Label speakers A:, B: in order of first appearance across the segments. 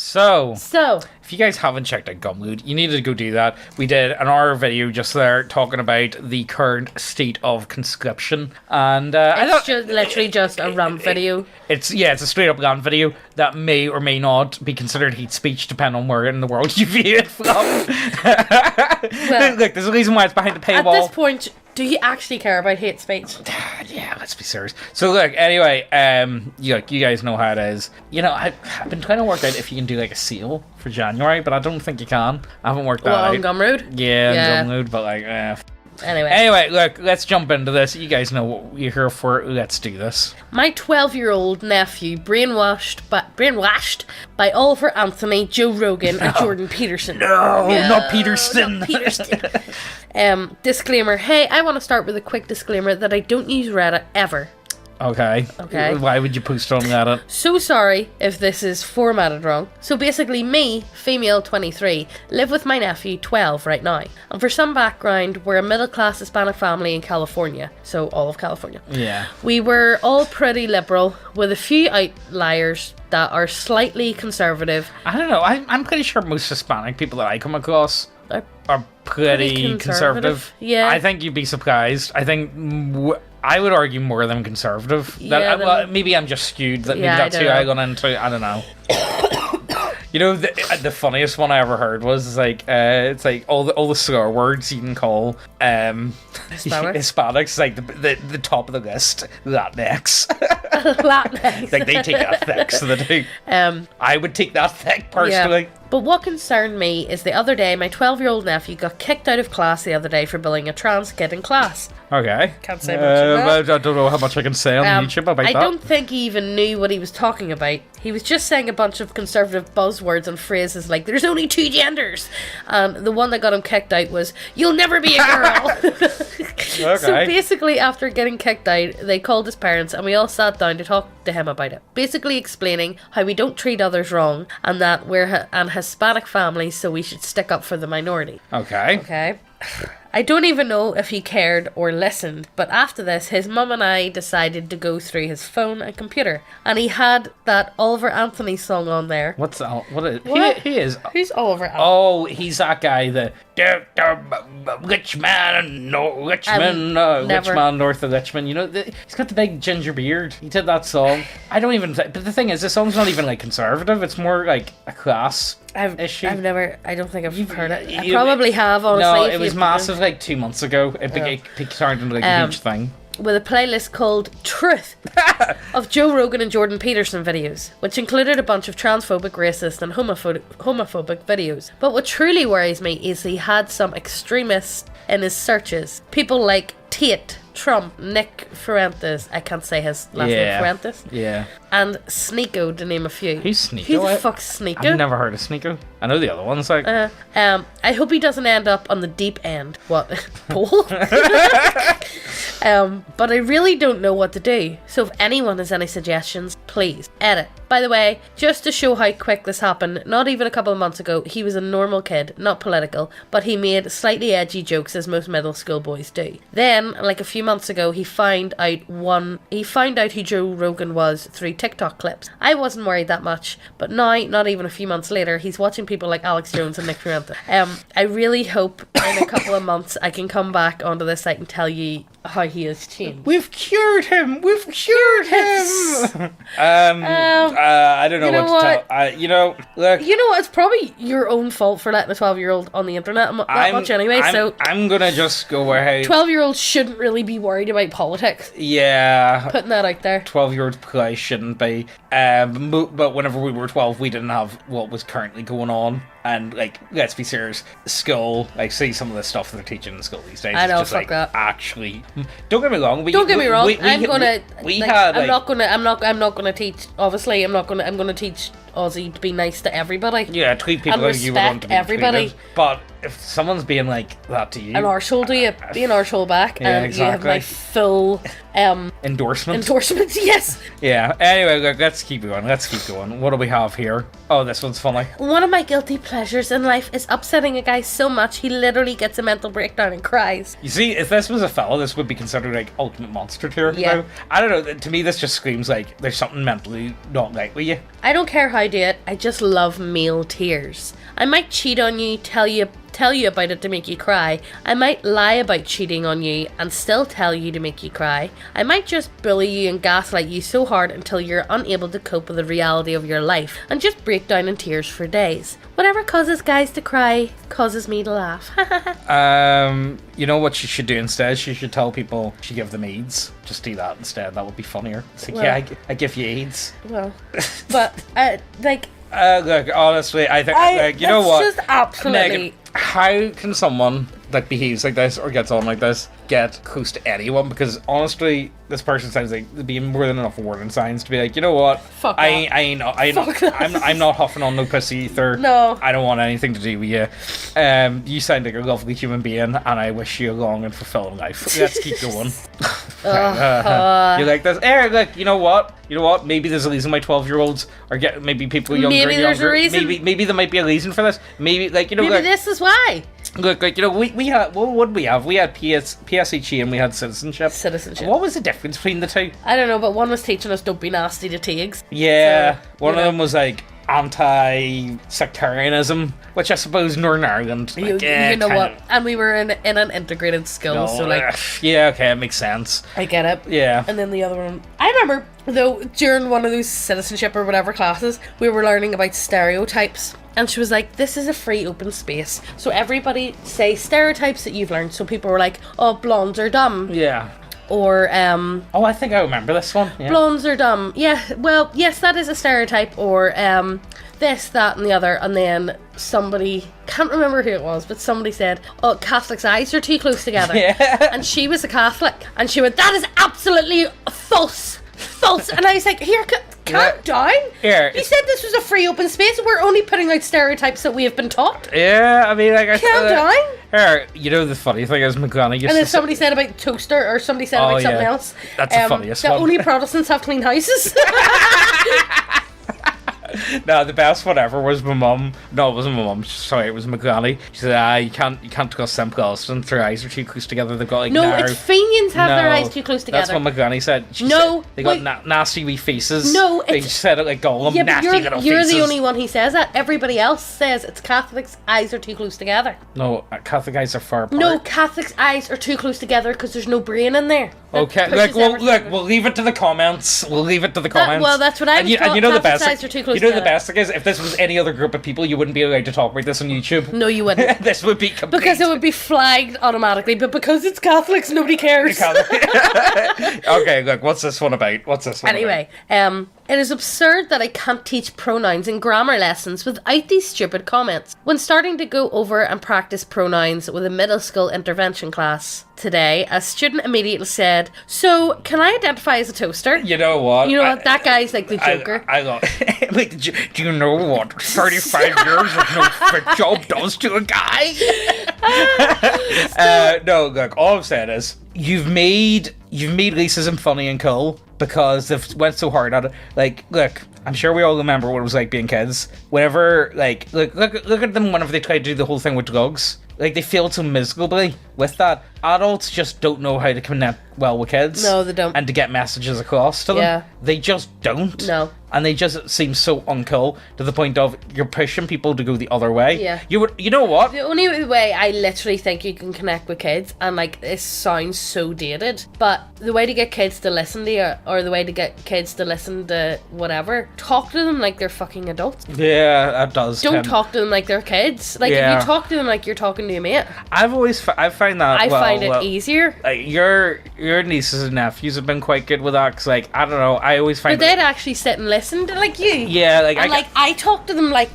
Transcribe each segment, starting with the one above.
A: So, if you guys haven't checked out Gumroad, you need to go do that. We did an hour video just there talking about the current state of conscription, and
B: it's literally just a rant video.
A: It's a straight up rant video that may or may not be considered hate speech, depending on where in the world you view it from. Well, look, there's a reason why it's behind the paywall.
B: At this point, do you actually care about hate speech?
A: Yeah, let's be serious. So look, anyway, you guys know how it is. I've been trying to work out if you can do like a sale for January, but I don't think you can. I haven't worked that out.
B: On Gumroad?
A: Yeah, on Gumroad, but like, Anyway, look, let's jump into this. You guys know what we're here for. Let's do this.
B: My 12-year-old nephew brainwashed by Oliver Anthony, Joe Rogan, and Jordan Peterson.
A: No, not Peterson.
B: Not Peterson. Disclaimer. Hey, I want to start with a quick disclaimer that I don't use Reddit ever.
A: Okay. Why would you post on Reddit?
B: So sorry if this is formatted wrong. So basically, me, female 23, live with my nephew 12 right now. And for some background, we're a middle-class Hispanic family in California. So all of California.
A: Yeah.
B: We were all pretty liberal, with a few outliers that are slightly conservative.
A: I don't know. I'm pretty sure most Hispanic people that I come across are pretty conservative.
B: Yeah.
A: I think you'd be surprised. I think I would argue more than conservative. Well, maybe I'm just skewed. Maybe that's who I got into. I don't know. The funniest one I ever heard was it's like all the swear words you can call Hispanics, like the top of the list. Latinx.
B: Latinx.
A: Like they take that thick, so they do. I would take that thick personally.
B: Yeah. But what concerned me is the other day, my 12-year-old nephew got kicked out of class the other day for bullying a trans kid in class.
A: Okay.
B: Can't say much about that.
A: I don't know how much I can say on YouTube about that.
B: I don't think he even knew what he was talking about. He was just saying a bunch of conservative buzzwords and phrases like, there's only 2 genders. The one that got him kicked out was, you'll never be a girl.
A: Okay.
B: So basically, after getting kicked out, they called his parents and we all sat down to talk to him about it. Basically explaining how we don't treat others wrong and that we're an Hispanic family, so we should stick up for the minority. Okay. I don't even know if he cared or listened, but after this, his mum and I decided to go through his phone and computer, and he had that Oliver Anthony song on there.
A: What's that? What is? He is.
B: Who's Oliver Anthony?
A: Oh, he's that guy, the rich man north of Richmond. He's got the big ginger beard. He did that song. I don't even. But the thing is, this song's not even like conservative. It's more like a class issue.
B: I don't think I've heard it. I probably have, honestly.
A: No, it was massive like 2 months ago. It turned into like a huge thing.
B: With a playlist called Truth of Joe Rogan and Jordan Peterson videos, which included a bunch of transphobic, racist and homophobic videos. But what truly worries me is he had some extremists in his searches. People like Tate, Trump, Nick Fuentes, I can't say his last name, Fuentes.
A: Yeah.
B: And Sneeko, to name a few.
A: Who's Sneeko?
B: Who the fuck's Sneeko?
A: I've never heard of Sneeko. I know the other ones, like...
B: I hope he doesn't end up on the deep end. What? Pole? But I really don't know what to do. So if anyone has any suggestions, please edit. By the way, just to show how quick this happened, not even a couple of months ago, he was a normal kid, not political, but he made slightly edgy jokes as most middle school boys do. Then, like a few months ago, he found out who Joe Rogan was through TikTok clips. I wasn't worried that much, but now, not even a few months later, he's watching people like Alex Jones and Nick Fuentes. I really hope in a couple of months I can come back onto this site and tell you how he has changed.
A: We've cured him! I don't know what to tell. Look.
B: You know what? It's probably your own fault for letting a 12-year-old on the internet that much anyway.
A: I'm gonna just go ahead.
B: 12-year-olds shouldn't really be worried about politics.
A: Yeah.
B: Putting that out there.
A: 12-year-olds probably shouldn't be. But whenever we were 12, we didn't have what was currently going on. And, like, let's be serious, school, like, see some of the stuff they're teaching in school these days.
B: I know,
A: just,
B: fuck
A: like,
B: that.
A: Actually, don't get me wrong. I'm
B: not gonna teach. Obviously, I'm gonna teach Aussie to be nice to everybody.
A: Yeah, treat people
B: and
A: how you would want to be
B: everybody.
A: treated. But if someone's being like that to you,
B: an arsehole to you, be an arsehole back, and
A: exactly.
B: you have my full
A: endorsement.
B: Yes.
A: Yeah. Anyway, look, let's keep going. What do we have here? Oh, this one's funny.
B: One of my guilty pleasures in life is upsetting a guy so much he literally gets a mental breakdown and cries.
A: You see, if this was a fella, this would be considered like ultimate monster tier.
B: Yeah.
A: I don't know. To me, this just screams like there's something mentally not right with you.
B: I don't care how how I do it. I just love male tears. I might cheat on you, tell you about it to make you cry. I might lie about cheating on you and still tell you to make you cry. I might just bully you and gaslight you so hard until you're unable to cope with the reality of your life and just break down in tears for days. Whatever causes guys to cry causes me to laugh.
A: You know what she should do instead? She should tell people she give them AIDS. Just do that instead. That would be funnier. It's like,
B: Well,
A: I give you AIDS.
B: Well, but like.
A: Look, honestly, I think, like, you know what?
B: It's just absolutely.
A: Megan, how can someone that behaves like this or gets on like this get close to anyone? Because honestly, this person sounds like there'd be more than enough warning signs to be like, you know what?
B: Fuck
A: I'm not huffing on no pussy either.
B: No.
A: I don't want anything to do with you. You sound like a lovely human being, and I wish you a long and fulfilling life. Let's keep going. You like this? Look, you know what? Maybe there's a reason why 12-year-olds are getting. Maybe people younger
B: Maybe
A: and
B: there's
A: younger.
B: a reason.
A: Maybe there might be a reason for this. Maybe
B: Maybe
A: like,
B: this is why.
A: Look, like, we had, what did we have? We had PSHE and we had citizenship. What was the difference between the two?
B: I don't know, but one was teaching us don't be nasty to tags.
A: Yeah,
B: So,
A: one of them was like anti-sectarianism, which I suppose Northern Ireland.
B: You know what? And we were in an integrated school, so like.
A: Yeah, okay, it makes sense.
B: I get it.
A: Yeah.
B: And then the other one, I remember though during one of those citizenship or whatever classes, we were learning about stereotypes. And she was like, this is a free open space. So everybody say stereotypes that you've learned. So people were like, oh, blondes are dumb.
A: Yeah.
B: Or,
A: oh, I think I remember this one. Yeah.
B: blondes are dumb. Yeah, well, yes, that is a stereotype. Or, this, that, and the other. And then somebody, can't remember who it was, but somebody said, oh, Catholics' eyes are too close together.
A: Yeah.
B: And she was a Catholic. And she went, that is absolutely false. And I was like, here, calm down.
A: Here,
B: You said this was a free open space. We're only putting out stereotypes that we have been taught.
A: Yeah, I mean, like,
B: Calm down.
A: Here, you know the funny thing is McGranny used
B: And then
A: to
B: somebody said about toaster, or somebody said about something else.
A: That's the funniest
B: that
A: one.
B: only Protestants have clean houses.
A: No, the best one ever was my mum. No, it wasn't my mum. Sorry, it was my granny. She said, you can't trust them Protestants. Their eyes are too close together. They've got like
B: No,
A: narrow...
B: it's Fenians have their eyes too close together.
A: That's what my granny said. She
B: No,
A: said they got nasty wee faces.
B: No,
A: they
B: it's...
A: said it like Gollum,
B: yeah,
A: nasty
B: but
A: little
B: you're
A: faces.
B: the only one who says that. Everybody else says it's Catholics' eyes are too close together.
A: No, Catholic eyes are far apart.
B: No, Catholics' eyes are too close together because there's no brain in there.
A: Okay, we'll leave it to the comments. We'll leave it to the comments.
B: Well, that's what I was taught.
A: And you know the
B: Catholics'
A: best.
B: eyes are too close
A: You know the
B: together.
A: best thing is, if this was any other group of people, you wouldn't be allowed to talk about this on YouTube.
B: No, you wouldn't.
A: This would be complete.
B: Because it would be flagged automatically, but because it's Catholics, nobody cares.
A: Okay, look, what's this one about?
B: Anyway, it is absurd that I can't teach pronouns in grammar lessons without these stupid comments. When starting to go over and practice pronouns with a middle school intervention class today, a student immediately said, so, can I identify as a toaster?
A: You know what?
B: That guy's like the Joker.
A: I love like, do you know what 35 years of no fit job does to a guy? No, look, all I'm saying is, you've made racism funny and cool because they've went so hard at it. Like, look, I'm sure we all remember what it was like being kids. Whenever, like, look at them whenever they tried to do the whole thing with drugs. Like, they failed so miserably with that. Adults just don't know how to connect well with kids.
B: No, they don't.
A: And to get messages across to them.
B: Yeah.
A: They just don't.
B: No.
A: And they just seem so uncool to the point of you're pushing people to go the other way.
B: Yeah.
A: You know what?
B: The only way I literally think you can connect with kids, and like this sounds so dated, but the way to get kids to listen to you, or the way to get kids to listen to whatever, talk to them like they're fucking adults.
A: Yeah, that does.
B: Don't talk to them like they're kids. Like, if you talk to them like you're talking to a mate.
A: I find that.
B: I find it easier.
A: Like, your nieces and nephews have been quite good with that, because, like, I don't know, I always find.
B: But they'd actually sit and listen to like you.
A: Yeah, like,
B: and I talk to them like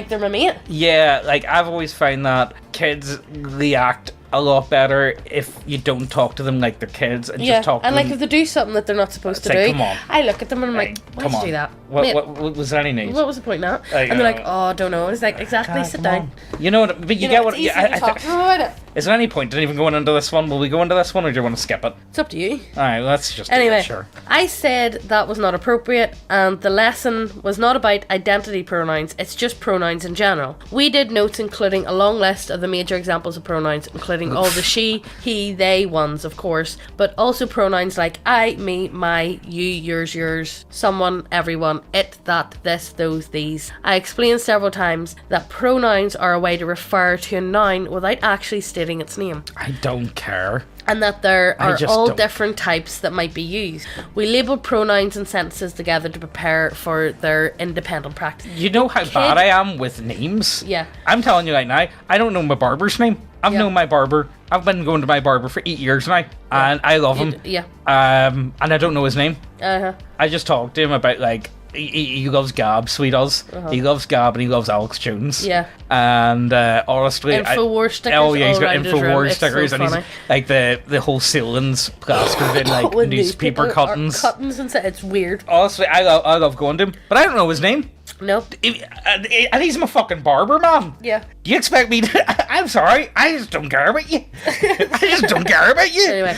B: they're my mate.
A: Yeah, like, I've always found that kids react a lot better if you don't talk to them like they're kids and just talk to them.
B: And like if they do something that they're not supposed to do,
A: come on.
B: I look at them and I'm like, why'd you do that?
A: What was there any need?
B: What was the point now? And they're like, oh, I don't know. It's like, exactly, sit down.
A: You know what, but you get what...
B: It's easy to talk about it.
A: Is there any point in even going into this one? Will we go into this one, or do you want to skip it?
B: It's up to you.
A: Alright, let's just do
B: Anyway,
A: it, sure.
B: I said that was not appropriate, and the lesson was not about identity pronouns, it's just pronouns in general. We did notes including a long list of the major examples of pronouns, including all the she, he, they ones, of course, but also pronouns like I, me, my, you, yours, someone, everyone, it, that, this, those, these. I explained several times that pronouns are a way to refer to a noun without actually stating its name.
A: I don't care.
B: And that there are all
A: don't.
B: different types that might be used. We labelled pronouns and sentences together to prepare for their independent practice.
A: You know how bad I am with names?
B: Yeah.
A: I'm telling you right now, I don't know my barber's name. I've known my barber. I've been going to my barber for 8 years now, and I love him.
B: Yeah.
A: And I don't know his name.
B: Uh-huh.
A: I just talked to him about, like, he loves Gab, so he does. He loves Gab and he loves Alex Jones.
B: Yeah.
A: And honestly,
B: Infowars stickers.
A: oh yeah, he's
B: all
A: got
B: around his room.
A: Infowars
B: It's
A: stickers,
B: so
A: and
B: funny.
A: he's like the whole ceilings plastered in like
B: With
A: newspaper cuttings.
B: Cuttings and it's weird.
A: Honestly, I love going to him, but I don't know his name.
B: No.
A: And he's my fucking barber, man.
B: Yeah.
A: Do you expect me to... I'm sorry, I just don't care about you. I just don't care about you.
B: Anyway,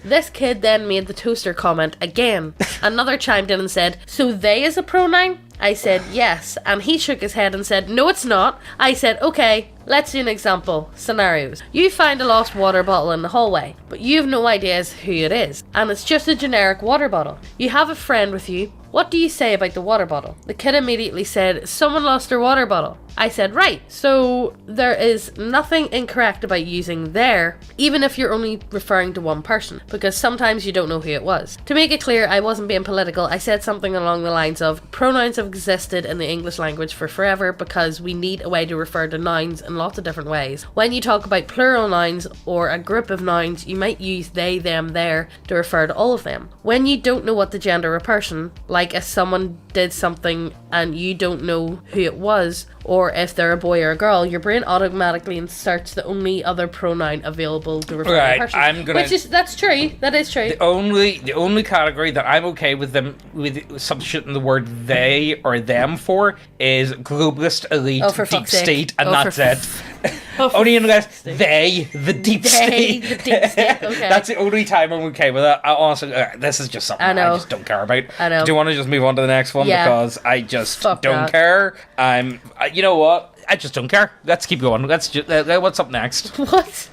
B: this kid then made the toaster comment again. Another chimed in and said, so they is a pronoun? I said yes, and he shook his head and said, no it's not. I said, okay, let's do an example. Scenarios. You find a lost water bottle in the hallway, but you have no idea who it is, and it's just a generic water bottle. You have a friend with you. What do you say about the water bottle? The kid immediately said, someone lost their water bottle. I said, right, so there is nothing incorrect about using their, even if you're only referring to one person, because sometimes you don't know who it was. To make it clear, I wasn't being political, I said something along the lines of, pronouns have existed in the English language for forever because we need a way to refer to nouns in lots of different ways. When you talk about plural nouns or a group of nouns, you might use they, them, their to refer to all of them. When you don't know what the gender of a person, like if someone did something and you don't know who it was, or if they're a boy or a girl, your brain automatically inserts the only other pronoun available to refer to a person. That's true. That is true.
A: The only category that I'm okay with them with substituting the word they or them for is globalist elite deep state, and that's it. Only unless they, the deep state.
B: Okay.
A: That's the only time I'm okay with it. I honestly, this is just something I just don't care about.
B: I know.
A: Do you want to just move on to the next one?
B: Yeah.
A: Because I just
B: Fuck
A: don't
B: that.
A: care. You know what? I just don't care. Let's keep going. Let's just, what's up next?
B: What?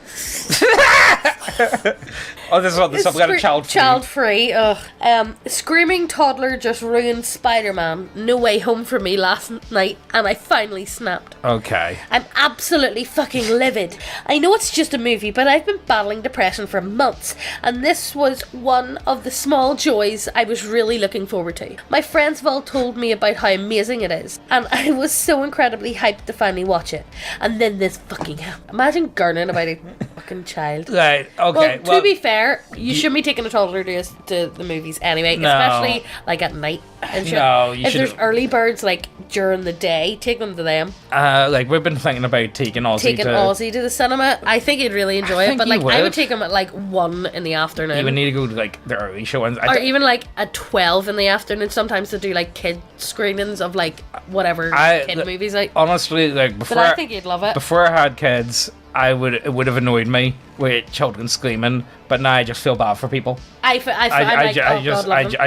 A: Oh, this is up. We got a child free.
B: Child free. Ugh. Screaming toddler just ruined Spider-Man No Way Home for me last night, and I finally snapped.
A: Okay.
B: I'm absolutely fucking livid. I know it's just a movie, but I've been battling depression for months, and this was one of the small joys I was really looking forward to. My friends have all told me about how amazing it is, and I was so incredibly hyped to finally watch it. And then this fucking happened. Imagine gurning about a fucking child.
A: Right, okay.
B: Well, to be fair, you shouldn't be taking a toddler to the movies anyway, especially like at night and shit.
A: No, you
B: if there's
A: shouldn't.
B: early birds like during the day, take them to them.
A: Like we've been thinking about taking Ozzy
B: to the cinema. I think he'd really enjoy it, but like I
A: would
B: would take him at like 1 in the afternoon.
A: You would need to go to like the early showings.
B: Or even like at 12 in the afternoon. Sometimes they do like kid screenings of like whatever kid movies. Like
A: honestly, like before,
B: but I think you'd love it.
A: Before I had kids, it would have annoyed me with children screaming, but now I just feel bad for people.
B: I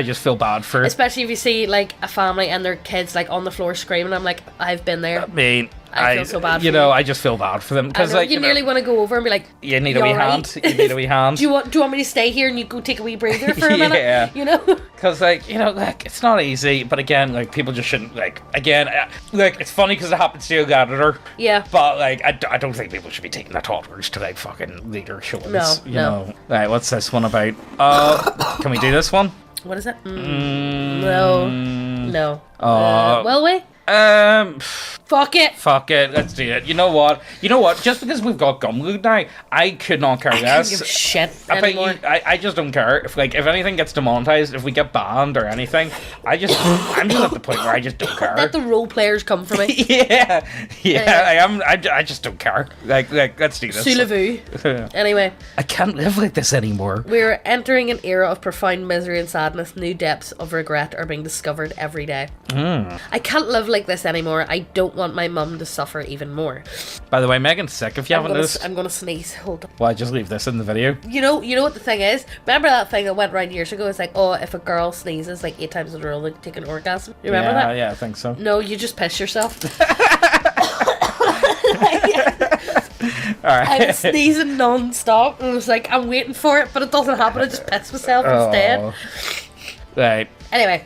A: just feel bad for,
B: especially if you see like a family and their kids like on the floor screaming. I'm like, I've been there.
A: I mean,
B: I feel so bad for you.
A: I just feel bad for them because like
B: you nearly want to go over and be like,
A: you need a wee hand. You need a wee hand.
B: do you want me to stay here and you go take a wee breather for a minute?
A: Yeah.
B: You know?
A: Because like like it's not easy, but again, like people just shouldn't like it's funny because it happens to a editor.
B: Yeah.
A: But like I don't think people should be taking their toddlers to like fucking leader shows.
B: No.
A: You know. Right, what's this one about? Can we do this one?
B: What is it? No. Will we? Fuck it.
A: Let's do it. You know what? Just because we've got Gumroad now, I could not care less.
B: I can't give a shit anymore.
A: I just don't care if anything gets demonetized, if we get banned or anything. I'm just at the point where I just don't care.
B: Let the role players come for me.
A: yeah. I am. I just don't care. Like let's do this.
B: Sous-le-vu. Anyway,
A: I can't live like this anymore.
B: We're entering an era of profound misery and sadness. New depths of regret are being discovered every day. I can't live like this anymore. I don't don't want my mum to suffer even more.
A: By the way, Megan's sick, if you haven't noticed.
B: I'm gonna sneeze. Hold on.
A: Well, I just leave this in the video.
B: You know what the thing is? Remember that thing that went around years ago? It's like, oh, if a girl sneezes like 8 times in a row, they take an orgasm. You remember that?
A: Yeah, I think so.
B: No, you just piss yourself.
A: Alright.
B: I was sneezing non-stop and I was like, I'm waiting for it, but it doesn't happen. I just piss myself instead.
A: Right.
B: Anyway,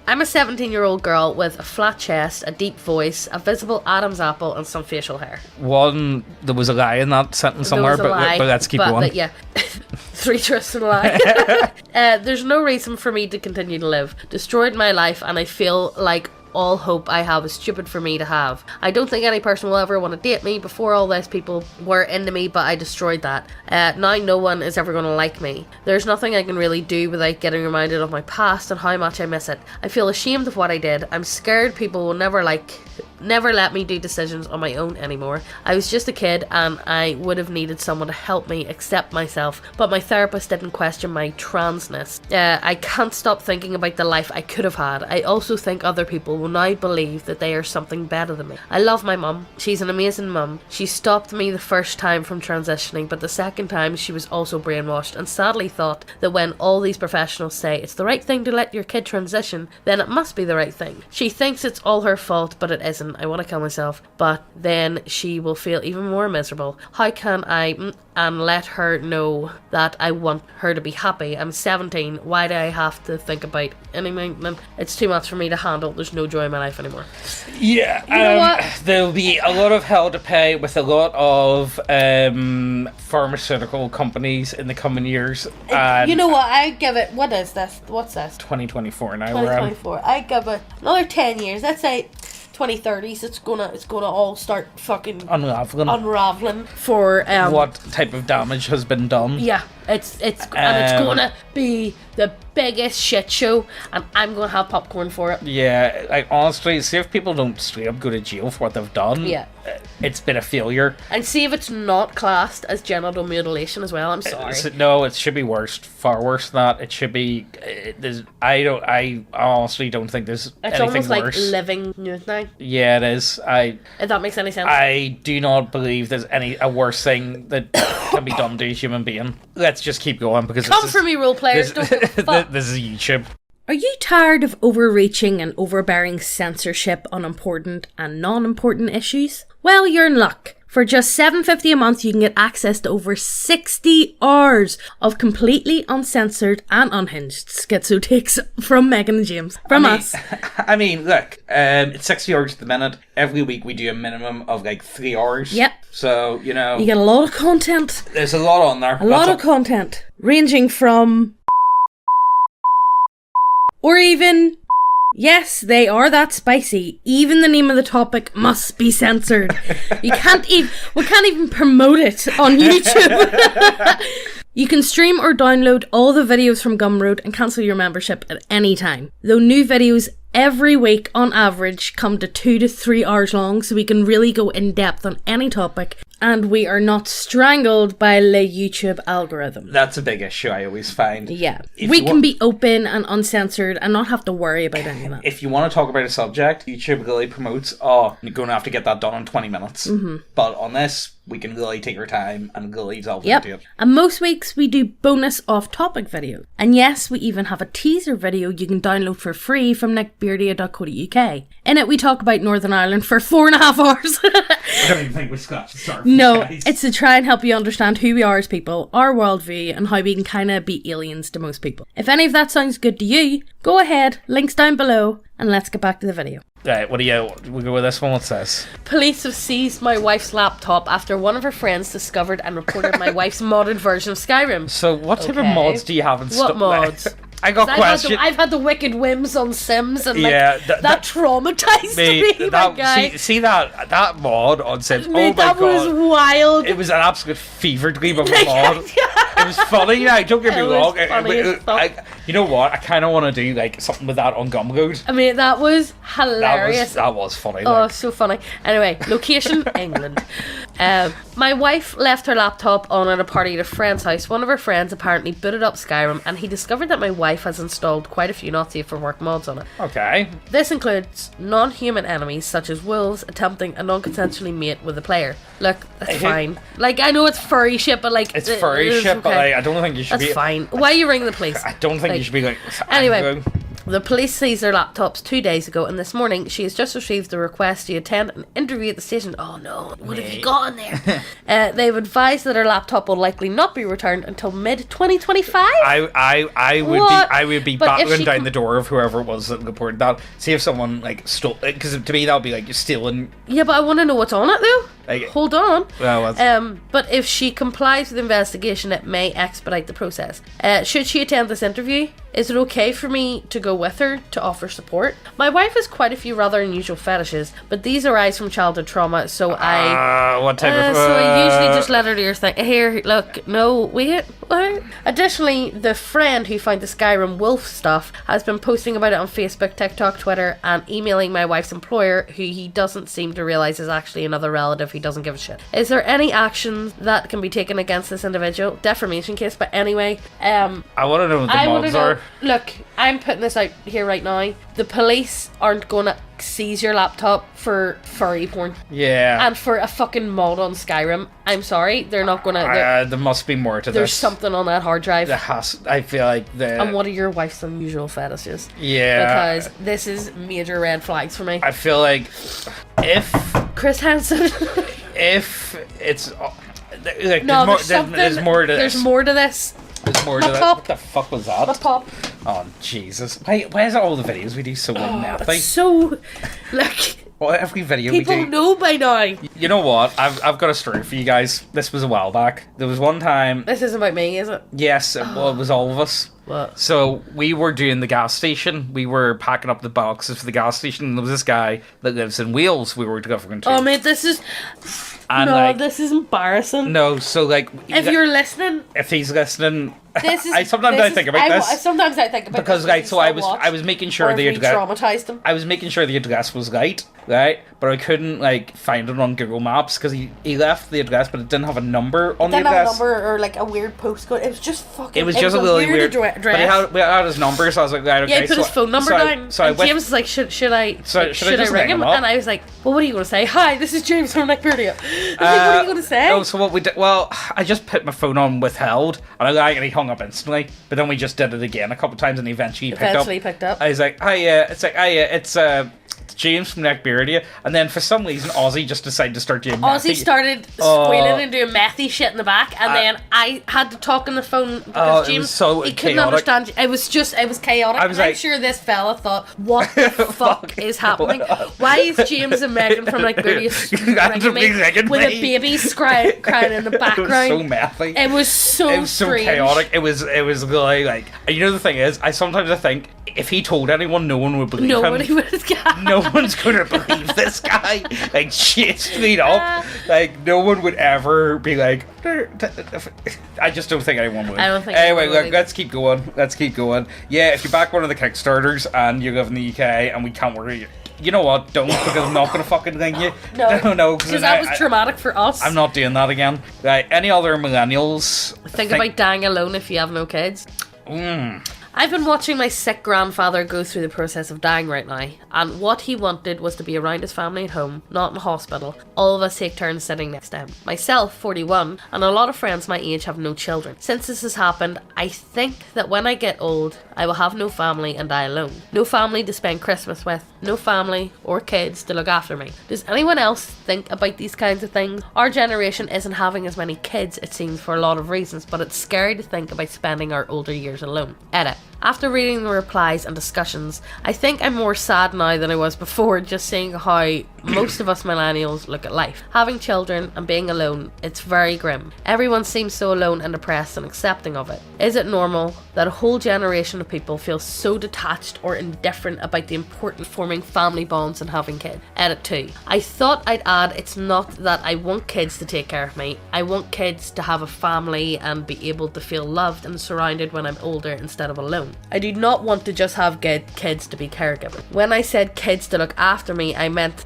B: I'm a 17-year-old girl with a flat chest, a deep voice, a visible Adam's apple, and some facial hair.
A: There was a lie in that sentence somewhere, but let's keep going.
B: Yeah. 3 truths and a lie. There's no reason for me to continue to live. Destroyed my life, and I feel like all hope I have is stupid for me to have. I don't think any person will ever want to date me. Before all this, people were into me, but I destroyed that. Now no one is ever going to like me. There's nothing I can really do without getting reminded of my past and how much I miss it. I feel ashamed of what I did. I'm scared people will never let me do decisions on my own anymore. I was just a kid and I would have needed someone to help me accept myself, but my therapist didn't question my transness. I can't stop thinking about the life I could have had. I also think other people will now believe that they are something better than me. I love my mum. She's an amazing mum. She stopped me the first time from transitioning, but the second time she was also brainwashed and sadly thought that when all these professionals say it's the right thing to let your kid transition, then it must be the right thing. She thinks it's all her fault, but it isn't. I want to kill myself, but then she will feel even more miserable. How can I and let her know that I want her to be happy? I'm 17. Why do I have to think about anything? It's too much for me to handle. There's no joy in my life anymore.
A: Yeah,
B: you know what?
A: There'll be a lot of hell to pay with a lot of pharmaceutical companies in the coming years.
B: You know what? I give it. What is this? What's this?
A: 2024 now.
B: 2024. I give it another 10 years. Let's say 2030s. It's gonna all start fucking unraveling for
A: what type of damage has been done.
B: Yeah, it's gonna be the biggest shit show, and I'm gonna have popcorn for it.
A: Yeah, like honestly, see if people don't straight up go to jail for what they've done.
B: Yeah,
A: it's been a failure.
B: And see if it's not classed as genital mutilation as well. I'm sorry.
A: No, it should be worse, far worse than that. It should be. I honestly don't think there's anything worse.
B: It's almost like living news now.
A: Yeah, it is.
B: If that makes any sense.
A: I do not believe there's a worse thing that can be done to a human being. Let's just keep going because
B: come for me, role players. Don't give a fuck.
A: This is YouTube.
C: Are you tired of overreaching and overbearing censorship on important and non-important issues? Well, you're in luck. For just $7.50 a month, you can get access to over 60 hours of completely uncensored and unhinged schizo takes from Megan and James. From us.
A: I mean, look, it's 60 hours at the minute. Every week we do a minimum of like 3 hours.
C: Yep.
A: So, you know.
C: You get a lot of content.
A: There's a lot on there.
C: A lot of content. Ranging from... or even... yes, they are that spicy. Even the name of the topic must be censored. We can't even promote it on YouTube. You can stream or download all the videos from Gumroad and cancel your membership at any time. Though new videos every week on average come to 2 to 3 hours long, so we can really go in depth on any topic, and we are not strangled by the YouTube algorithm.
A: That's a big issue I always find.
C: Yeah. We can be open and uncensored and not have to worry about any of that.
A: If you want to talk about a subject, YouTube really promotes, you're going to have to get that done in 20 minutes. Mm-hmm. But on this, we can really take our time and really delve into it.
C: And most weeks we do bonus off-topic videos. And yes, we even have a teaser video you can download for free from nickbeardia.co.uk. In it, we talk about Northern Ireland for 4.5 hours.
A: I don't even think we're scratched the surface.
C: No, it's to try and help you understand who we are as people, our worldview, and how we can kind of be aliens to most people. If any of that sounds good to you, go ahead, links down below, and let's get back to the video.
A: Right, we go with this one. What's this?
B: Police have seized my wife's laptop after one of her friends discovered and reported my wife's modded version of Skyrim.
A: So what type of mods do you have in
B: What mods?
A: I got questions.
B: I've had the wicked whims on Sims, and that traumatized me, my guy.
A: See that mod on Sims.
B: Mate,
A: oh my god,
B: that was wild.
A: It was an absolute fever dream of a mod. It was funny. Now, don't get me
B: It was
A: wrong.
B: funny as fuck.
A: You know what? I kind of want to do like something with that on Gumroad.
B: I mean, that was hilarious.
A: That was funny.
B: Oh,
A: Like.
B: so funny. Anyway, location, England. My wife left her laptop on at a party at a friend's house. One of her friends apparently booted up Skyrim, and he discovered that my wife has installed quite a few not safe for work mods on it.
A: Okay.
B: This includes non-human enemies such as wolves attempting a non-consensually mate with the player. Look, that's fine. Like, I know it's furry shit, but like...
A: It's furry shit, but like, I don't think you should
B: That's
A: be...
B: fine. Why are you ringing the police?
A: I don't think you should be like...
B: Anyway, the police seized their laptops 2 days ago, and this morning she has just received a request to attend an interview at the station. Oh no, what have you got in there? They've advised that her laptop will likely not be returned until mid-2025.
A: I would be
B: But if
A: battering
B: she
A: down the door of whoever it was that reported that. See if someone like stole... Because to me that would be like you're stealing...
B: Yeah, but I want to know what's on it though.
A: Like,
B: Hold on.
A: Well,
B: but if she complies with the investigation, it may expedite the process. Should she attend this interview? Is it okay for me to go with her to offer support? My wife has quite a few rather unusual fetishes, but these arise from childhood trauma, so
A: what type of...
B: So I usually just let her do her thing. Here, look, no, wait, what? Additionally, the friend who found the Skyrim wolf stuff has been posting about it on Facebook, TikTok, Twitter, and emailing my wife's employer, who he doesn't seem to realise is actually another relative who doesn't give a shit. Is there any action that can be taken against this individual? Defamation case, but anyway,
A: I want to know what the mods are.
B: Look, I'm putting this out here right now. The police aren't gonna seize your laptop for furry porn.
A: Yeah.
B: And for a fucking mod on Skyrim. I'm sorry, they're not gonna...
A: there must be more to
B: there's
A: this.
B: something on that hard drive.
A: I feel like the...
B: And what are your wife's unusual fetishes?
A: Yeah.
B: Because this is major red flags for me.
A: I feel like if
B: Chris Hansen.
A: if it's... Like,
B: No,
A: there's more to this.
B: There's more to this.
A: There's more to
B: My
A: that.
B: pop.
A: What the fuck was that?
B: My pop.
A: Oh, Jesus. Why is it all the videos we do so methy?
B: It's so... Like...
A: Well, every video
B: People
A: we do...
B: know by now.
A: You know what? I've got a story for you guys. This was a while back. There was one time...
B: This isn't about me, is it?
A: Yes, it was all of us.
B: What?
A: So we were doing the gas station. We were packing up the boxes for the gas station. And there was this guy that lives in Wales we were going to.
B: Oh, mate, this is...
A: And
B: no,
A: like,
B: this is embarrassing.
A: no, so like...
B: If you're listening...
A: If he's listening...
B: This is,
A: Sometimes I think about this.
B: Sometimes I think about
A: Because
B: this.
A: like, so I was making sure the address...
B: traumatized him.
A: I was making sure the address was right, but I couldn't like find it on Google Maps because he left the address, but it didn't have a number on the
B: Didn't have a
A: address.
B: number or like a weird postcode. It was just fucking.
A: It was just a really weird
B: address.
A: But we had his number, so I was like, right, okay.
B: Yeah, he put his phone number down.
A: So
B: and James was like, should I
A: just
B: ring him?
A: up?
B: And I was like, well, what are you going to say? Hi, this is James from Nigeria. I was like, what are you going to say?
A: Oh, so what we did? Well, I just put my phone on withheld, and he hung up instantly. But then we just did it again a couple times, and he eventually picked up. I was like, it's James from Nigeria, and then for some reason Ozzy just decided to start doing
B: Ozzy started squealing and doing methy shit in the back, and then I had to talk on the phone because James he couldn't understand. It was chaotic. I'm sure this fella thought, what the fuck is happening? Why is James and Megan from Nigeria ringing me with a baby crying in the background?
A: It was so methy.
B: It was so strange.
A: Chaotic. It was really like, you know, the thing is, I sometimes think if he told anyone, no one would believe him.
B: Nobody would have.
A: No one's gonna believe this guy. Like, shit, straight up. Like, no one would ever be like... I just don't think anyone would.
B: I don't think
A: anyway,
B: anyone
A: look, let's keep going. Yeah, if you back one of the Kickstarters and you live in the UK and we can't worry... You know what? Don't, because I'm not gonna fucking ring you. No,
B: because that was traumatic for us.
A: I'm not doing that again. Right, any other millennials?
B: Think about dying alone if you have no kids. I've been watching my sick grandfather go through the process of dying right now, and what he wanted was to be around his family at home, not in a hospital. All of us take turns sitting next to him. Myself, 41, and a lot of friends my age have no children. Since this has happened, I think that when I get old, I will have no family and die alone. No family to spend Christmas with, no family or kids to look after me. Does anyone else think about these kinds of things? Our generation isn't having as many kids, it seems, for a lot of reasons, but it's scary to think about spending our older years alone. Edit. After reading the replies and discussions, I think I'm more sad now than I was before, just seeing how most of us millennials look at life. Having children and being alone, it's very grim. Everyone seems so alone and depressed and accepting of it. Is it normal that a whole generation of people feel so detached or indifferent about the importance of forming family bonds and having kids? Edit 2. I thought I'd add, it's not that I want kids to take care of me. I want kids to have a family and be able to feel loved and surrounded when I'm older instead of alone. I do not want to just have kids to be caregivers. When I said kids to look after me, I meant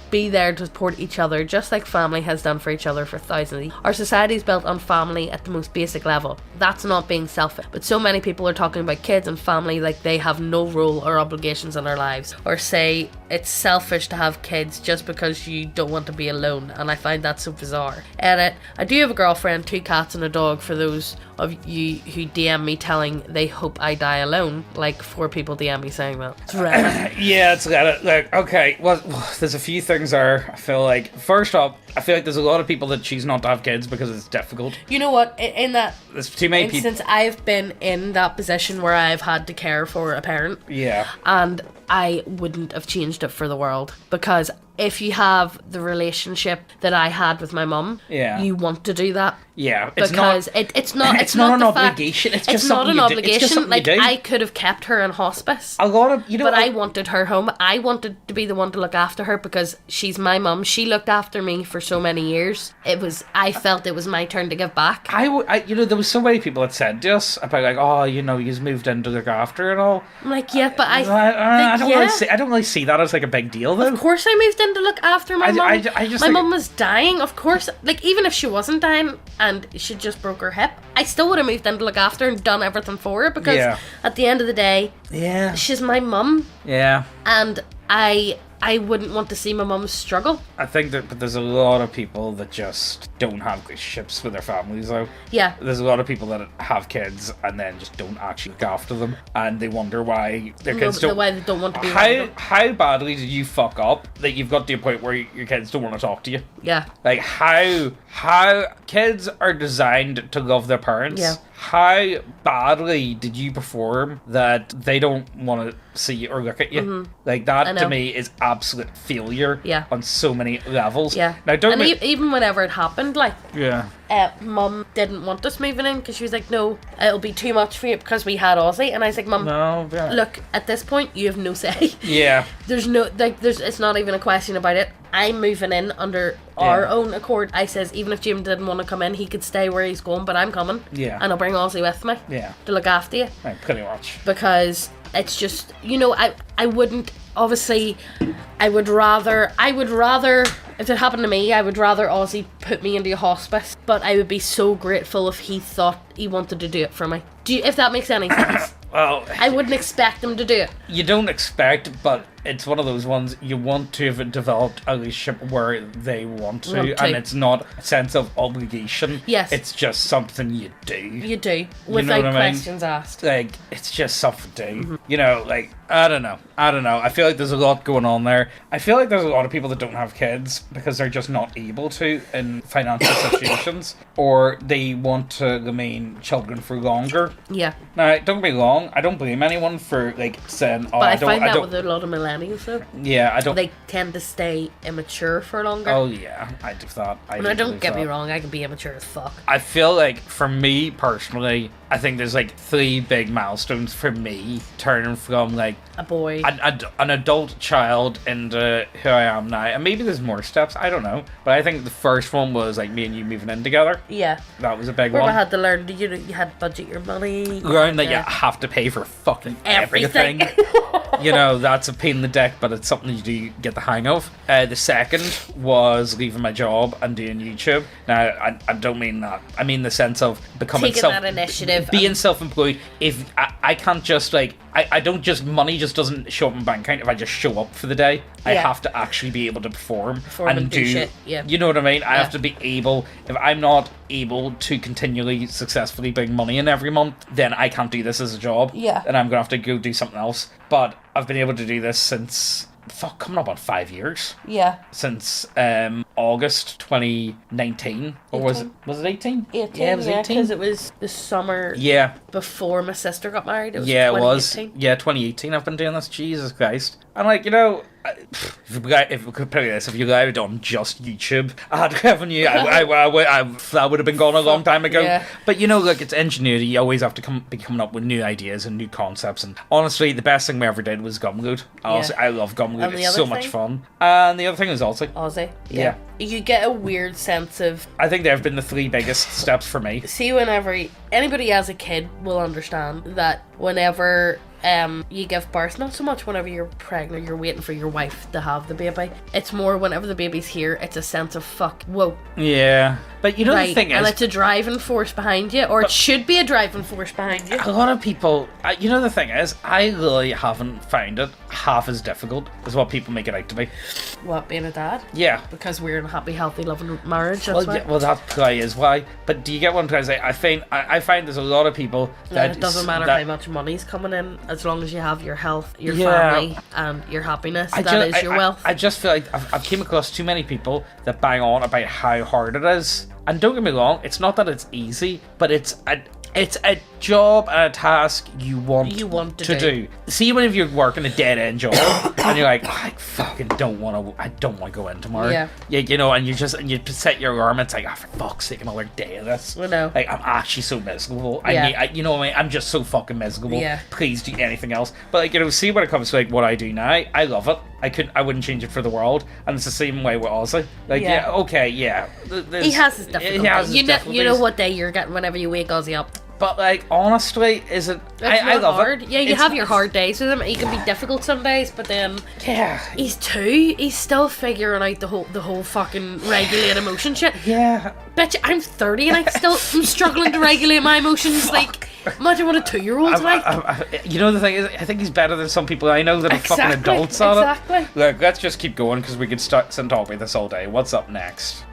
B: be there to support each other, just like family has done for each other for thousands of years. Our society is built on family at the most basic level. That's not being selfish. But so many people are talking about kids and family like they have no role or obligations in our lives, or say it's selfish to have kids just because you don't want to be alone, and I find that so bizarre. Edit. I do have a girlfriend, 2 cats and a dog for those of you who DM me telling they hope I die alone. Like 4 people DM me saying that. It's random.
A: Yeah, it's got it. Like, okay, well, there's a few things there. I feel like, first off, I feel like there's a lot of people that choose not to have kids because it's difficult.
B: You know what? In that
A: There's too many people.
B: instance, I've been in that position where I've had to care for a parent.
A: Yeah.
B: And I wouldn't have changed it for the world, because if you have the relationship that I had with my mum,
A: Yeah.
B: you want to do that.
A: Yeah,
B: Because it's not
A: it's not an
B: the fact-
A: obligation. It's just
B: not
A: something
B: an
A: you do. It's just
B: obligation.
A: something
B: Like
A: you do.
B: I could have kept her in hospice.
A: A lot of
B: But I wanted her home. I wanted to be the one to look after her because she's my mum. She looked after me for so many years. I felt it was my turn to give back.
A: there was so many people that said to us about like, oh, you've moved in to look after and all.
B: I'm like, yeah, but I
A: don't really see that as like a big deal though.
B: Of course I moved in to look after my mum.
A: I just
B: My
A: think-
B: mum was dying, of course. Like, even if she wasn't dying and she just broke her hip, I still would have moved in to look after her and done everything for her, because
A: Yeah.
B: at the end of the day,
A: Yeah.
B: she's my mum,
A: Yeah.
B: and I wouldn't want to see my mum struggle.
A: I think that there's a lot of people that just don't have relationships with their families though.
B: Yeah.
A: There's a lot of people that have kids and then just don't actually look after them, and they wonder why their kids don't.
B: Why they don't want to be around them.
A: How badly did you fuck up that you've got to a point where your kids don't want to talk to you?
B: Yeah.
A: Like how kids are designed to love their parents.
B: Yeah.
A: How badly did you perform that they don't want to see or look at you?
B: Mm-hmm.
A: Like
B: I
A: that
B: know.
A: to me is absolute failure.
B: Yeah.
A: On so many levels.
B: Yeah.
A: Now don't.
B: And even whenever it happened, like,
A: Yeah.
B: Mum didn't want us moving in because she was like, no, it'll be too much for you, because we had Aussie, and I was like, Mum,
A: No. Yeah.
B: look, at this point you have no say.
A: Yeah.
B: It's not even a question about it. I'm moving in under our
A: Yeah.
B: own accord. I says, even if Jim didn't want to come in, he could stay where he's going, but I'm coming.
A: Yeah.
B: And I'll bring Aussie with me.
A: Yeah.
B: To look after you.
A: Right, pretty much.
B: Because it's just, I wouldn't, obviously, I would rather, if it happened to me, I would rather Aussie put me into a hospice, but I would be so grateful if he thought he wanted to do it for me. If that makes any sense.
A: Well,
B: I wouldn't expect him to do it.
A: you don't expect, but it's one of those ones you want to have developed a relationship where they want to, and it's not a sense of obligation.
B: Yes.
A: It's just something you do.
B: You do,
A: know
B: without
A: what I mean?
B: questions asked.
A: Like, it's just something to do.
B: Mm-hmm.
A: Like, I don't know. I feel like there's a lot going on there. I feel like there's a lot of people that don't have kids because they're just not able to in financial situations, or they want to remain children for longer.
B: Yeah.
A: Now, don't get me wrong, I don't blame anyone for, like, saying, oh,
B: But I
A: don't,
B: find
A: I
B: that
A: don't,
B: with a lot of millennials, though.
A: yeah, I don't,
B: They tend to stay immature for longer.
A: oh, yeah, I do that.
B: Now, don't get me wrong, I can be immature as fuck.
A: I feel like, for me, personally, I think there's, like, 3 big milestones for me, turning from, like,
B: A boy.
A: an adult child into who I am now. And maybe there's more steps, I don't know. But I think the first one was, like, me and you moving in together.
B: Yeah.
A: That was a big
B: Where we
A: one.
B: had to learn, you had to budget your money.
A: Learn that you
B: Yeah.
A: have to pay for fucking
B: Everything.
A: everything. That's a pain in the dick, but it's something you do get the hang of. The second was leaving my job and doing YouTube. Now, I don't mean that. I mean the sense of becoming
B: Taking that initiative.
A: being self-employed. If I can't just, like, I don't just, money just doesn't show up in my bank account if I just show up for the day. I
B: Yeah.
A: have to actually be able to perform
B: and do shit, yeah.
A: You know what I mean? I
B: Yeah.
A: have to be able, if I'm not able to continually successfully bring money in every month, then I can't do this as a job.
B: Yeah.
A: And I'm gonna have to go do something else. But I've been able to do this since coming up on 5 years
B: Yeah.
A: since August 2019. Or was it 18?
B: 18,
A: Yeah, it was 18.
B: because it was the summer
A: Yeah.
B: before my sister got married. It was
A: Yeah, it was.
B: 2018.
A: Yeah, 2018 I've been doing this. Jesus Christ. And like, you know, if we could put it this, if you guys had done just YouTube ad revenue, that would have been gone a long time ago.
B: Yeah.
A: But you know, look, it's ingenuity. You always have to be coming up with new ideas and new concepts. And honestly, the best thing we ever did was Gumroad. Honestly, I love Gumroad.
B: And the
A: It's
B: other
A: so much
B: thing?
A: fun. And the other thing is Aussie.
B: Aussie.
A: Yeah.
B: You get a weird sense of,
A: I think they've been the 3 biggest steps for me.
B: see, whenever anybody as a kid will understand that whenever you give birth, not so much whenever you're pregnant, you're waiting for your wife to have the baby. It's more whenever the baby's here, it's a sense of fuck, whoa.
A: Yeah. But you know the thing is...
B: And it's a driving force behind you, or it should be a driving force behind you.
A: A lot of people, you know the thing is, I really haven't found it half as difficult as what people make it out to be.
B: What, being a dad?
A: Yeah.
B: Because we're in a happy, healthy, loving marriage, that's why.
A: Well, that probably is why. But do you get what I'm trying to say? I find there's a lot of people that...
B: it doesn't matter how much money's coming in, as long as you have your health, your family, and your happiness. That is your wealth.
A: I just feel like I've came across too many people that bang on about how hard it is. And don't get me wrong, it's not that it's easy, but it's a job and a task you want to do. See, when if you're working a dead end job and you're like, I fucking don't want to go in tomorrow.
B: Yeah.
A: You know, and you set your alarm. It's like, oh, for fuck's sake, another day of this.
B: I know.
A: Like, I'm actually so miserable.
B: Yeah.
A: You know what I mean? I'm just so fucking miserable.
B: Yeah.
A: Please do anything else. But like, you know, see when it comes to like what I do now, I love it. I wouldn't change it for the world. And it's the same way with Ozzy. Like, yeah okay, yeah.
B: He has his difficulties. You know what day you're getting whenever you wake Ozzy up.
A: But like, honestly, is it? I love
B: hard.
A: it.
B: Yeah, you have your hard days with him. He can be difficult some days, but then he's 2. He's still figuring out the whole fucking regulate emotion shit.
A: Yeah.
B: Bitch, I'm 30 and I'm struggling to regulate my emotions. Like, imagine what a 2-year-old's like.
A: You know the thing is, I think he's better than some people I know that are fucking adults on it. Look, let's just keep going because we could start and talk about this all day. What's up next?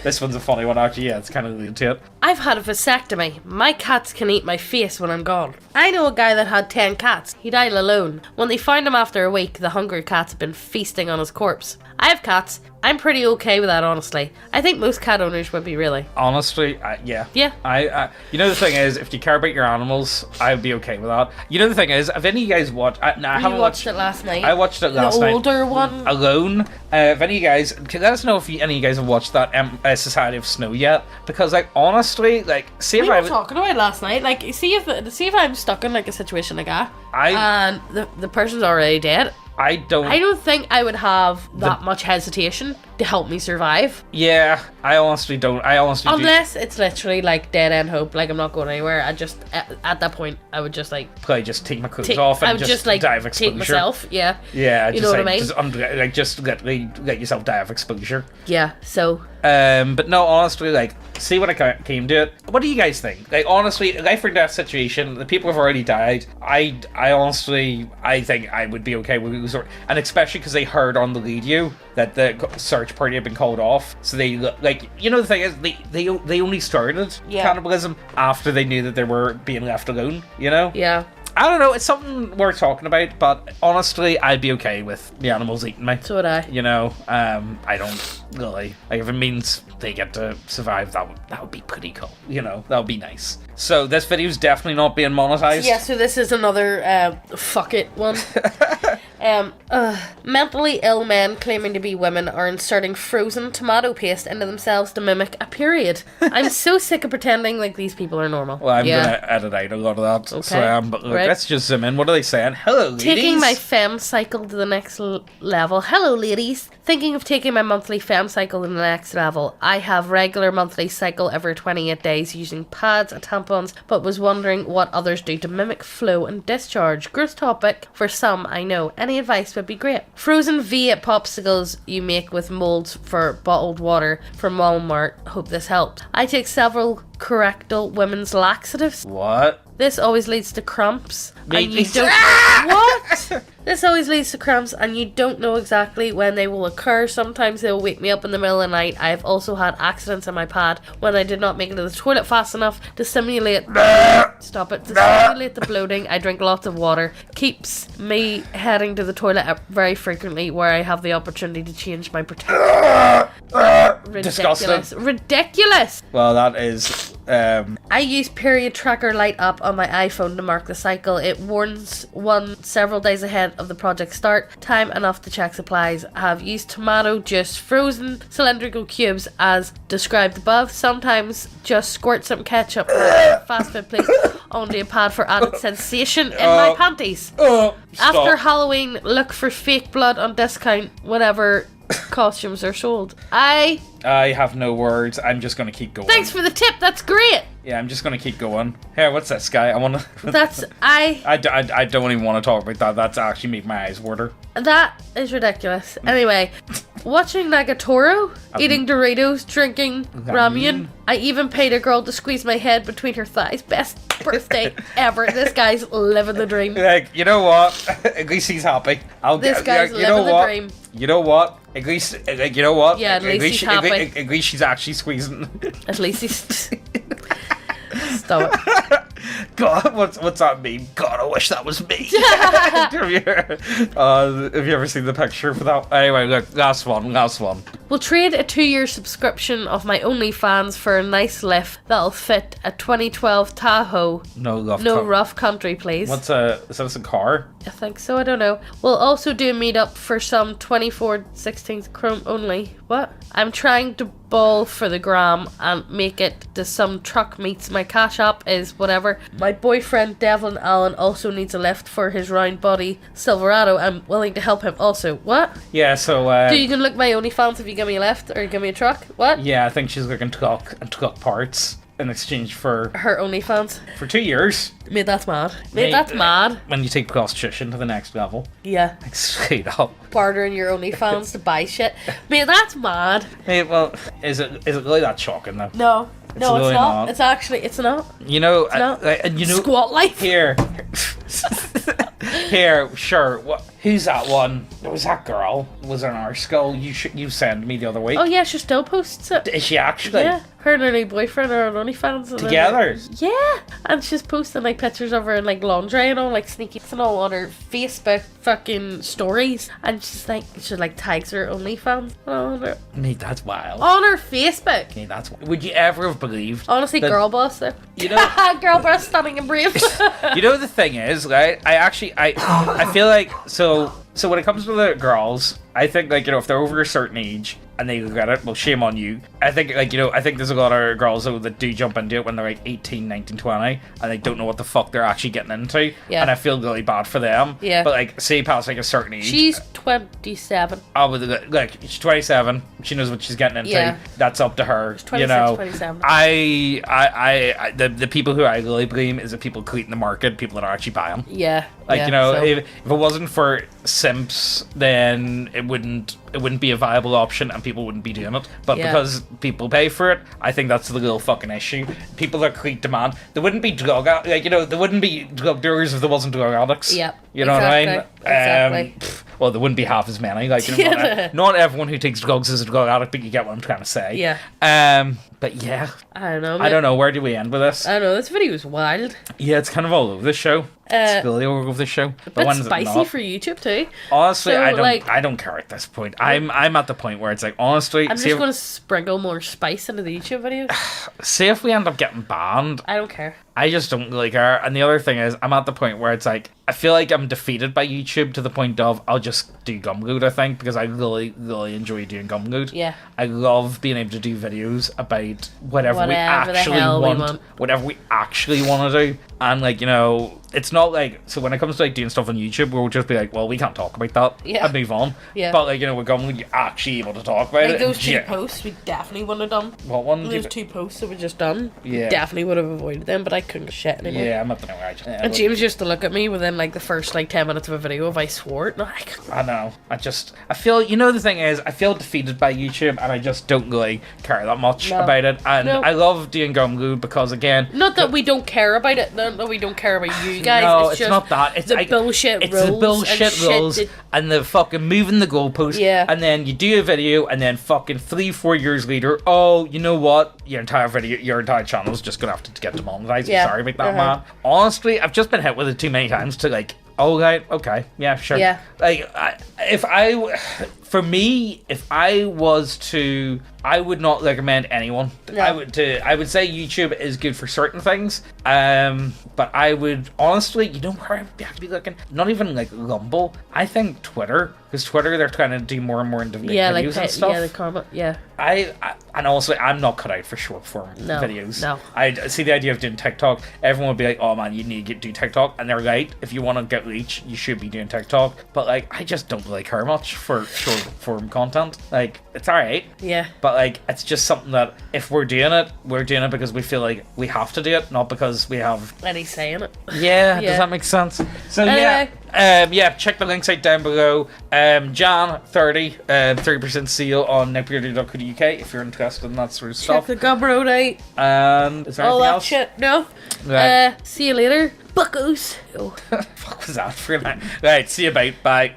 A: This one's a funny one, actually. Yeah, it's kind of related to it.
B: I've had a vasectomy. My cats can eat my face when I'm gone. I know a guy that had 10 cats. He died alone. When they found him after a week, the hungry cats had been feasting on his corpse. I have cats. I'm pretty okay with that, honestly. I think most cat owners would be, really.
A: Honestly, yeah.
B: Yeah.
A: You know the thing is, if you care about your animals, I'd be okay with that. You know the thing is, have any of you guys watched... I haven't watched
B: it last night.
A: I watched it last night.
B: The older one.
A: Alone. If any of you guys... Let us know if any of you guys have watched that Society of Snow yet. Because, like, honestly, like... See
B: we were talking about it last night. Like, see if I'm stuck in, like, a situation like that. And the person's already dead. I don't think I would have that much hesitation to help me survive.
A: Yeah, I honestly don't.
B: Unless it's literally like dead end hope, like I'm not going anywhere. I just at that point I would just like
A: probably just take my clothes off and just like die of exposure.
B: Take myself, yeah.
A: Yeah,
B: you
A: just,
B: know
A: like,
B: what I mean.
A: Just let yourself die of exposure.
B: Yeah. So.
A: But no, honestly, like, see when I came to it. What do you guys think? Like, honestly, life or death situation. The people have already died. I honestly, I think I would be okay with it, and especially because they heard on the radio that the search party had been called off. So they, like, you know, the thing is, they only started cannibalism after they knew that they were being left alone. You know?
B: Yeah.
A: I don't know, it's something worth talking about, but honestly, I'd be okay with the animals eating me.
B: So would I.
A: You know, I don't really. Like, if it means they get to survive, that would be pretty cool. You know, that would be nice. So, this video's definitely not being monetized.
B: Yeah, so this is another, fuck it one. Mentally ill men claiming to be women are inserting frozen tomato paste into themselves to mimic a period. I'm so sick of pretending like these people are normal.
A: Well, I'm gonna edit out a lot of that.
B: Okay.
A: So, but look, let's just zoom in. What are they saying? Hello, ladies.
B: Taking my fem cycle to the next level. Hello, ladies. Thinking of taking my monthly fem cycle to the next level. I have regular monthly cycle every 28 days using pads and tampons, but was wondering what others do to mimic flow and discharge. Gross topic for some, I know. Any advice would be great. Frozen V8 popsicles you make with molds for bottled water from Walmart. Hope this helped. I take several correctal women's laxatives.
A: What?
B: This always leads to cramps.
A: Me-
B: And you don't... What? This always leads to cramps and you don't know exactly when they will occur. Sometimes they'll wake me up in the middle of the night. I've also had accidents in my pad when I did not make it to the toilet fast enough to simulate... Stop it. To simulate the bloating, I drink lots of water. Keeps me heading to the toilet very frequently where I have the opportunity to change my protection.
A: Disgusting.
B: Ridiculous.
A: Well, that is...
B: I use period tracker light up on my iPhone to mark the cycle. It warns one several days ahead of the project start. Time enough to check supplies. I have used tomato juice, frozen cylindrical cubes as described above. Sometimes just squirt some ketchup at a fast food place onto a pad for added sensation in my panties. After Halloween, look for fake blood on discount whenever costumes are sold. I
A: have no words. I'm just gonna keep going.
B: Thanks for the tip. That's great.
A: Yeah, I'm just gonna keep going. Hey, what's this guy? I wanna.
B: That's
A: I don't even want to talk about that. That's actually make my eyes water.
B: That is ridiculous. Anyway, watching Nagatoro, eating Doritos, drinking ramen. I even paid a girl to squeeze my head between her thighs. Best birthday ever. This guy's living the dream.
A: Like, you know what? At least he's happy.
B: This guy's living the dream.
A: You know what? At least, like, you know what?
B: Yeah, at least he's happy.
A: At least she's actually squeezing.
B: At least he's... Stop it.
A: God, what's that meme? God, I wish that was me. Have you ever seen the picture for that? Anyway, look, last one.
B: We'll trade a 2-year subscription of my OnlyFans for a nice lift that'll fit a 2012 Tahoe.
A: No
B: rough country, please.
A: Is this a car?
B: I think so, I don't know. We'll also do a meetup for some 24/16 Chrome only. What? I'm trying to ball for the gram and make it to some truck meets. My cash app is whatever. My boyfriend Devlin Allen also needs a lift for his round body Silverado. I'm willing to help him also. What?
A: Yeah, so
B: Do you can look my OnlyFans if you give me a lift or give me a truck? What?
A: Yeah, I think she's looking to truck parts in exchange for
B: her OnlyFans
A: for 2 years.
B: Mate, that's mad. That's mad.
A: When you take prostitution to the next level.
B: Yeah.
A: Like, straight up.
B: Bartering your OnlyFans to buy shit. Mate, that's mad.
A: Mate, well, is it really that shocking though?
B: No.
A: It's
B: No,
A: really
B: it's not.
A: not.
B: It's actually, it's not.
A: You know,
B: It's not.
A: and you know,
B: Squat life.
A: here. Here, sure. Who's that one? It was that girl. Was on our skull. You sent me the other week.
B: Oh yeah, she still posts it.
A: Is she actually?
B: Yeah, her and her new boyfriend are on OnlyFans. And
A: Together?
B: Yeah, and she's posting like pictures of her in like lingerie and all, like sneaky and all on her Facebook fucking stories. And she like tags her OnlyFans on her
A: Mate, that's wild.
B: on her Facebook.
A: Mate, that's. Would you ever have believed?
B: Honestly,
A: that-
B: girl boss though.
A: You know.
B: Girl boss, stunning and brave.
A: You know the thing is, right? I feel like so when it comes to the girls, I think like, you know, if they're over a certain age and they look at it, well, shame on you. I think like, you know, I think there's a lot of girls though that do jump into it when they're like 18, 19, 20 and they don't know what the fuck they're actually getting into.
B: Yeah.
A: And I feel really bad for them.
B: Yeah.
A: But like, say past like a certain age.
B: She's 27.
A: Oh, but like she's 27. She knows what she's getting into.
B: Yeah.
A: That's up to her.
B: 26,
A: you know,
B: 27.
A: I the people who I really blame is the people creating the market, people that are actually buying.
B: Yeah.
A: Like,
B: yeah,
A: you know,
B: so-
A: if it wasn't for simps, then it wouldn't be a viable option and people wouldn't be doing it. But
B: Yeah.
A: because people pay for it, I think that's the real fucking issue. People that create demand, there wouldn't be there wouldn't be drug dealers if there wasn't drug addicts.
B: Yeah,
A: You know what I mean?
B: exactly.
A: Well, there wouldn't be half as many. Like, you know, not everyone who takes drugs is a drug addict, but you get what I'm trying to say.
B: Yeah.
A: But yeah,
B: I don't know.
A: I don't know. Where do we end with this?
B: I don't know. This video was wild.
A: Yeah, it's kind of all over the show. It's really all over the show.
B: A
A: But
B: bit
A: when's it
B: spicy
A: not?
B: for YouTube too.
A: Honestly,
B: So,
A: I don't care at this point. I'm at the point where it's like, honestly,
B: I'm just going to sprinkle more spice into the YouTube videos.
A: see if we end up getting banned.
B: I don't care.
A: I just don't really care. And the other thing is, I'm at the point where it's like, I feel like I'm defeated by YouTube to the point of I'll just do Gumroad, I think, because I really, really enjoy doing Gumroad.
B: Yeah.
A: I love being able to do videos about whatever we
B: the
A: actually
B: hell we
A: want,
B: want.
A: whatever we actually want to do. And like, you know, it's not like, so when it comes to like doing stuff on YouTube, we'll just be like, well, we can't talk about that.
B: Yeah.
A: And move on.
B: Yeah.
A: But like, you know, with Gumroad, you're actually able to talk about
B: Like
A: it.
B: those two
A: Yeah.
B: posts we definitely wouldn't have done.
A: What one?
B: Those two posts that we just done.
A: Yeah.
B: Definitely would have avoided them, but I couldn't give a shit anymore.
A: Yeah, I'm at the point where
B: And James used to look at me within like the first like 10 minutes of a video if I swore it. Like,
A: I know. I feel, the thing is, I feel defeated by YouTube and I just don't really care that much about it. And I love doing Gumroad because, again...
B: Not that we don't care about it, not that we don't care about you guys.
A: No,
B: it's
A: just not that. It's
B: the bullshit rules.
A: It's the bullshit rules and the fucking moving the goalpost.
B: Yeah.
A: And then you do a video and then fucking 3-4 years later, oh, you know what? Your entire channel is just going to have to get demonetized.
B: Yeah.
A: Sorry about that, man. Honestly, I've just been hit with it too many times to like... Oh, right, okay, yeah, sure.
B: Yeah.
A: Like, for me, if I was to, I would not recommend anyone.
B: No.
A: I would say YouTube is good for certain things. But I would honestly, where I'd have to be looking. Not even like Rumble. I think Twitter, because Twitter they're trying to do more and more into videos and stuff.
B: Yeah, the comment. Yeah.
A: And also I'm not cut out for short form videos.
B: No.
A: I see the idea of doing TikTok. Everyone would be like, "Oh man, you need to do TikTok," and they're right. If you want to get reach, you should be doing TikTok. But like, I just don't really care much for short form content. Like, it's alright.
B: Yeah.
A: But like, it's just something that if we're doing it because we feel like we have to do it, not because we have
B: any say in it.
A: Yeah. Does that make sense? So
B: anyway.
A: Check the links out down below. Jan 30% sale on netbeardy.co.uk if you're interested in that sort of stuff.
B: Check the Gumroad out.
A: And is there
B: all
A: anything
B: that
A: else?
B: shit. No.
A: Right.
B: See you later, buckos.
A: Fuck was that for a minute? Right, see you, bye.